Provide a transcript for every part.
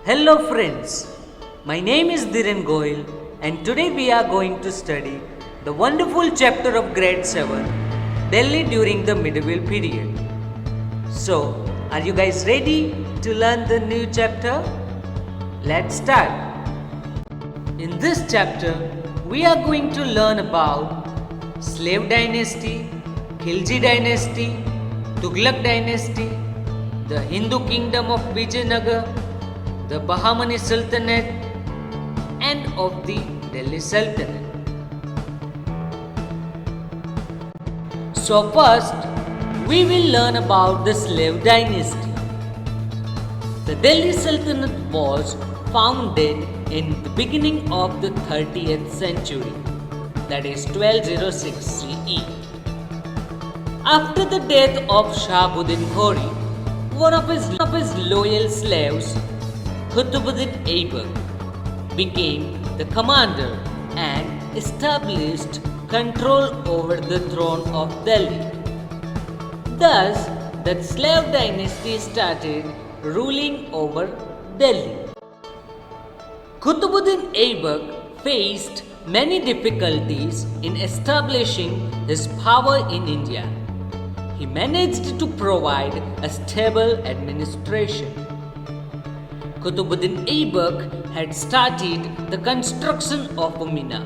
Hello friends, my name is Dhiren Goyal and today we are going to study the wonderful chapter of grade 7, Delhi during the medieval period. So, are you guys ready to learn the new chapter? Let's start. In this chapter, we are going to learn about Slave Dynasty, Khilji Dynasty, Tughlaq Dynasty, the Hindu kingdom of Vijaynagar, the Bahamani Sultanate, and of the Delhi Sultanate. So first, we will learn about the Slave Dynasty. The Delhi Sultanate was founded in the beginning of the 30th century, that is 1206 CE. After the death of Qutubuddin Ghori, one of his loyal slaves, Qutubuddin Aibak, became the commander and established control over the throne of Delhi. Thus, the Slave Dynasty started ruling over Delhi. Qutubuddin Aibak faced many difficulties in establishing his power in India. He managed to provide a stable administration. Qutubuddin Aibak had started the construction of a minar.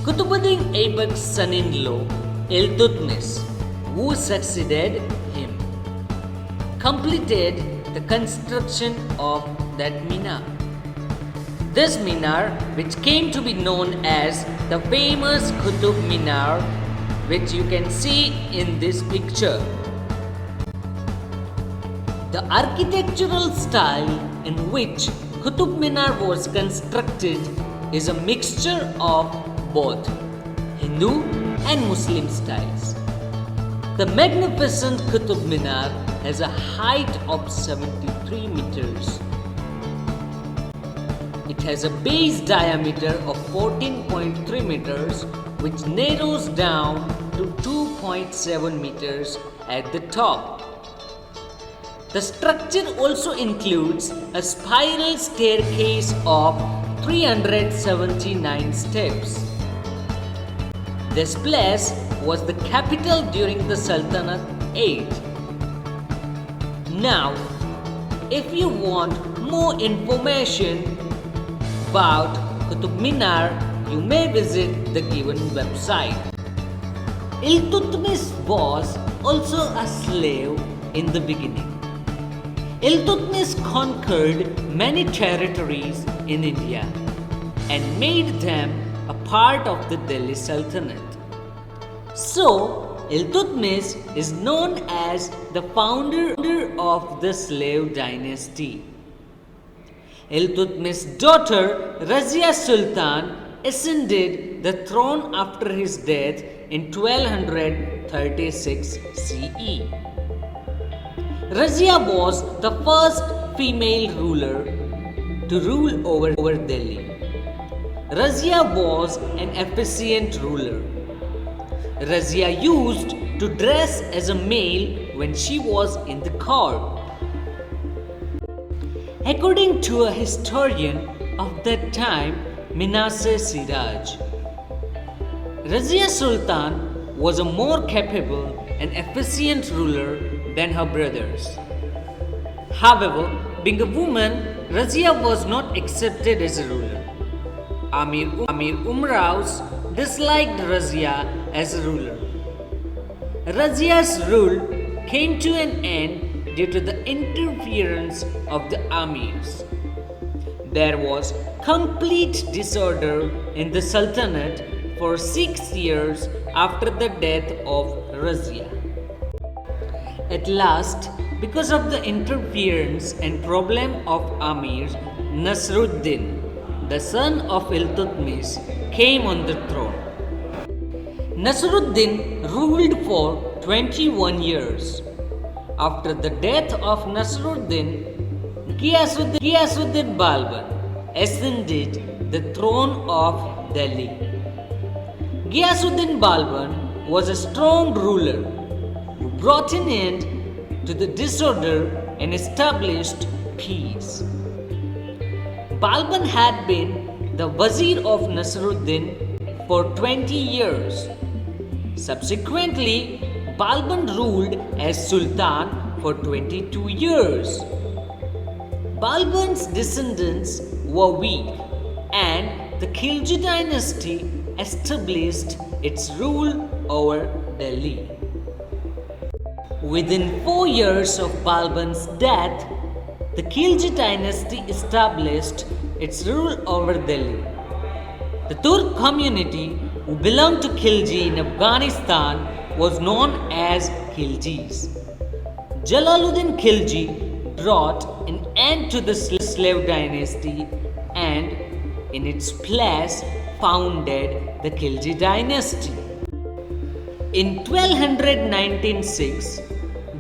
Qutubuddin Aibak's son-in-law, Iltutmish, who succeeded him, completed the construction of that minar. This minar, which came to be known as the famous Qutub Minar, which you can see in this picture. The architectural style in which Qutub Minar was constructed is a mixture of both Hindu and Muslim styles. The magnificent Qutub Minar has a height of 73 meters. It has a base diameter of 14.3 meters, which narrows down to 2.7 meters at the top. The structure also includes a spiral staircase of 379 steps. This place was the capital during the Sultanate age. Now, if you want more information about Qutub Minar, you may visit the given website. Iltutmish was also a slave in the beginning. Iltutmish conquered many territories in India and made them a part of the Delhi Sultanate. So, Iltutmish is known as the founder of the Slave Dynasty. Iltutmish's daughter Razia Sultan ascended the throne after his death in 1236 CE. Razia was the first female ruler to rule over Delhi. Razia was an efficient ruler. Razia used to dress as a male when she was in the court. According to a historian of that time, Minase Siraj, Razia Sultan was a more capable and efficient ruler than her brothers. However, being a woman, Razia was not accepted as a ruler. Amir Umraus disliked Razia as a ruler. Razia's rule came to an end due to the interference of the Amirs. There was complete disorder in the Sultanate for 6 years after the death of Razia. At last, because of the interference and problem of Amirs, Nasruddin, the son of Iltutmish, came on the throne. Nasruddin ruled for 21 years. After the death of Nasruddin, Ghiyasuddin Balban ascended the throne of Delhi. Ghiyasuddin Balban was a strong ruler who brought an end to the disorder and established peace. Balban had been the Wazir of Nasruddin for 20 years. Subsequently, Balban ruled as Sultan for 22 years. Balban's descendants were weak, and the Khilji dynasty established its rule over Delhi. Within 4 years of Balban's death, the Khilji dynasty established its rule over Delhi. The Turk community who belonged to Khilji in Afghanistan was known as Khiljis. Jalaluddin Khilji brought an end to the Slave Dynasty and in its place founded the Khilji dynasty. In 1296,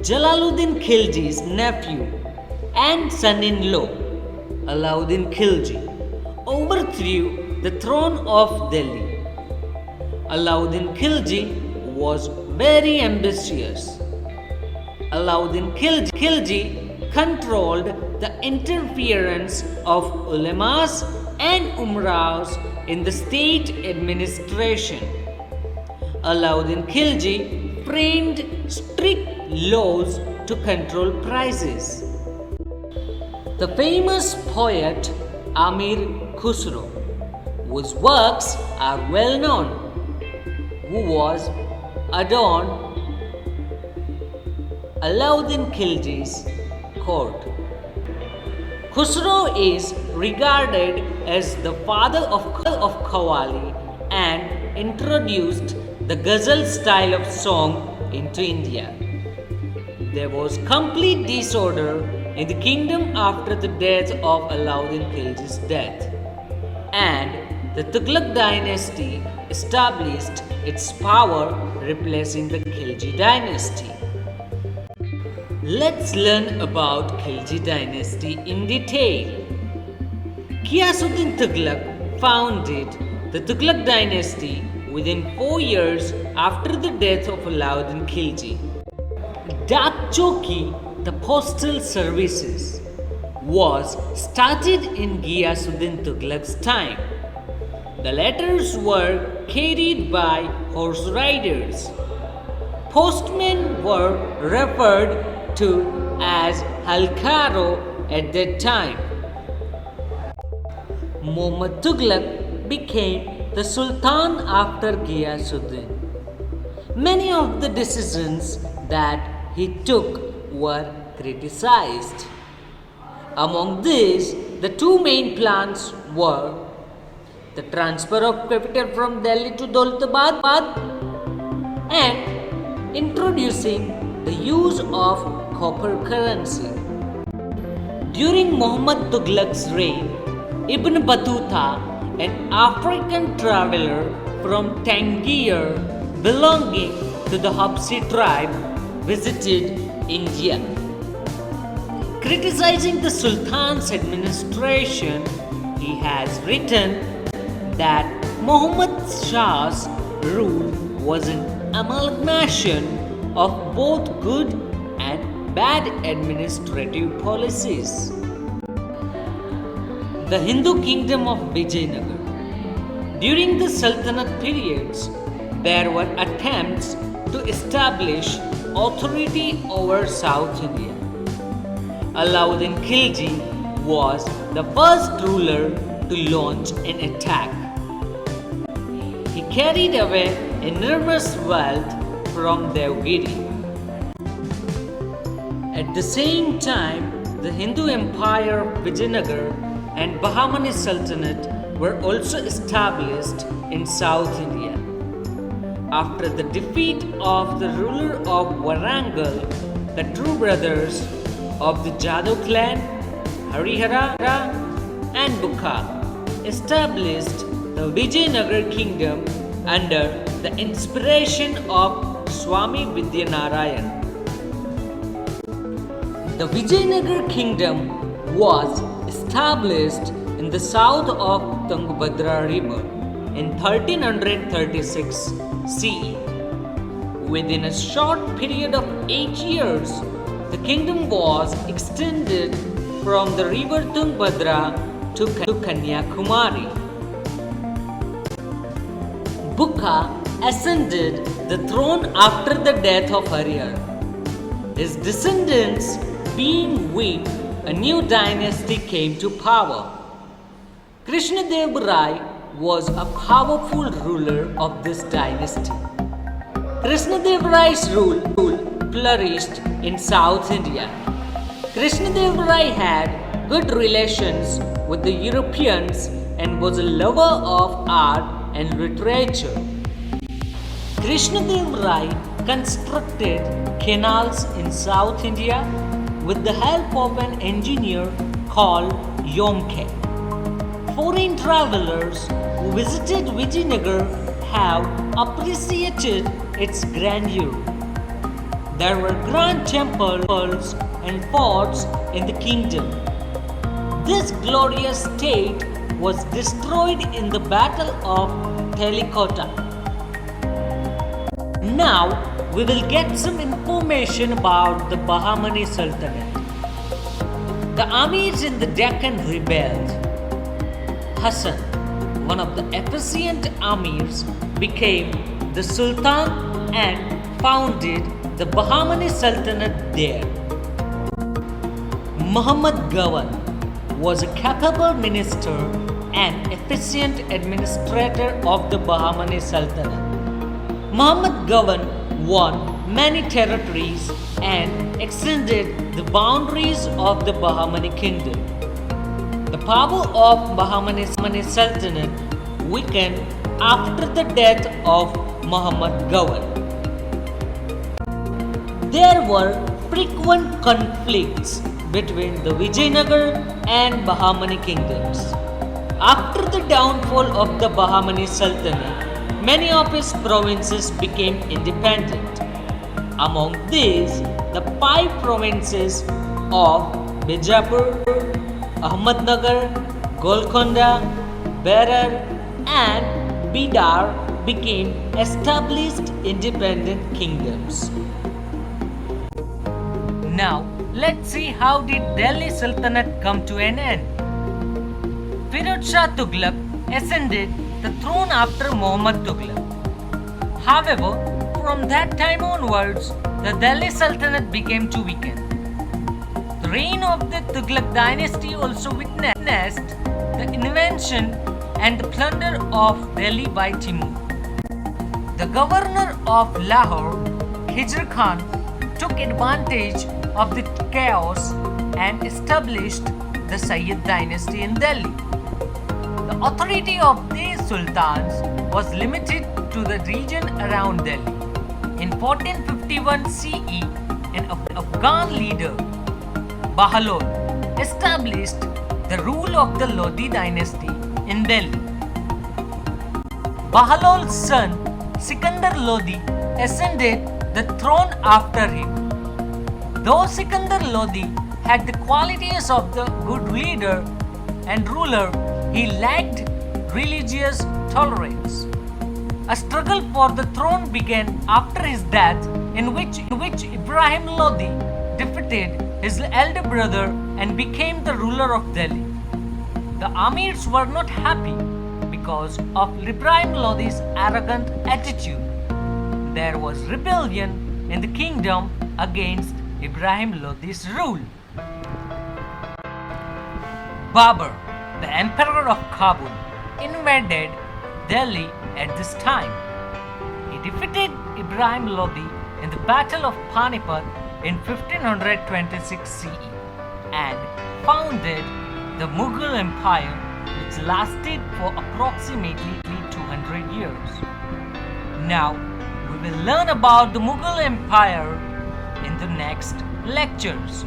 Jalaluddin Khilji's nephew and son-in-law, Alauddin Khilji, overthrew the throne of Delhi. Alauddin Khilji was very ambitious. Alauddin Khilji controlled the interference of ulemas and umras in the state administration. Alauddin Khilji framed strict laws to control prices. The famous poet Amir Khusro, whose works are well known, who was adorned Alauddin Khilji's court. Khusro is regarded as the father of Qawwali and introduced the ghazal style of song into India. There was complete disorder in the kingdom after the death of Alauddin Khilji's death, and the Tughlaq dynasty established its power, replacing the Khilji dynasty. Let's learn about Khilji dynasty in detail. Ghiyasuddin Tughlaq founded the Tughlaq dynasty within 4 years after the death of Alauddin Khilji. Dak Chowki, the postal services, was started in Ghiyasuddin Tughlaq's time. The letters were carried by horse riders. Postmen were referred to as halkaro at that time. Muhammad Tughlaq became the Sultan after Ghiyasuddin. Many of the decisions that he took were criticized. Among these, the two main plans were the transfer of capital from Delhi to Daulatabad and introducing the use of copper currency. During Muhammad Tughlaq's reign, Ibn Battuta, an African traveler from Tangier belonging to the Habsi tribe, visited India. Criticizing the Sultan's administration, he has written that Muhammad Shah's rule was an amalgamation of both good and bad administrative policies. The Hindu kingdom of Vijaynagar. During the Sultanate periods, there were attempts to establish authority over South India. Alauddin Khilji was the first ruler to launch an attack. He carried away enormous wealth from Devgiri. At the same time, the Hindu empire of Vijaynagar and Bahamani Sultanate were also established in South India. After the defeat of the ruler of Warangal, the two brothers of the Jadhav clan, Harihara and Bukha, established the Vijaynagar kingdom under the inspiration of Swami Vidyanarayan. The Vijaynagar kingdom was established in the south of Tungabhadra river in 1336 CE. Within a short period of 8 years, the kingdom was extended from the River Tungabhadra to Kanyakumari. Bukka ascended the throne after the death of Harihar. His descendants being weak, a new dynasty came to power. Krishnadev Rai was a powerful ruler of this dynasty. Krishnadev Rai's rule flourished in South India. Krishnadev Rai had good relations with the Europeans and was a lover of art and literature. Krishnadev Rai constructed canals in South India with the help of an engineer called Yomke. Foreign travelers who visited Vijaynagar have appreciated its grandeur. There were grand temples and forts in the kingdom. This glorious state was destroyed in the Battle of Telikota. Now we will get some information about the Bahamani Sultanate. The Amirs in the Deccan rebelled. Hassan, one of the efficient Amirs, became the Sultan and founded the Bahamani Sultanate there. Muhammad Gawan was a capable minister and efficient administrator of the Bahamani Sultanate. Muhammad Gawan won many territories and extended the boundaries of the Bahamani kingdom. The power of Bahamani Sultanate weakened after the death of Muhammad Gawan. There were frequent conflicts between the Vijaynagar and Bahamani kingdoms. After the downfall of the Bahamani Sultanate, many of its provinces became independent. Among these, the 5 provinces of Bijapur, Ahmadnagar, Golkonda, Berar and Bidar became established independent kingdoms. Now, let's see how did Delhi Sultanate come to an end. Firuz Shah Tughlaq ascended the throne after Muhammad Tughlaq. However, from that time onwards, the Delhi Sultanate became to weaken. The reign of the Tughlaq dynasty also witnessed the invasion and the plunder of Delhi by Timur. The governor of Lahore, Khizr Khan, took advantage of the chaos and established the Sayyid dynasty in Delhi. The authority of these sultans was limited to the region around Delhi. In 1451 CE, an Afghan leader, Bahlol, established the rule of the Lodi dynasty in Delhi. Bahlol's son, Sikandar Lodi, ascended the throne after him. Though Sikandar Lodi had the qualities of the good leader and ruler, he lacked religious tolerance. A struggle for the throne began after his death, in which Ibrahim Lodi defeated his elder brother and became the ruler of Delhi. The Amirs were not happy because of Ibrahim Lodi's arrogant attitude. There was rebellion in the kingdom against Ibrahim Lodi's rule. Babur, the emperor of Kabul, invaded Delhi at this time. He defeated Ibrahim Lodi in the Battle of Panipat in 1526 CE and founded the Mughal Empire, which lasted for approximately 200 years. Now, we will learn about the Mughal Empire in the next lectures.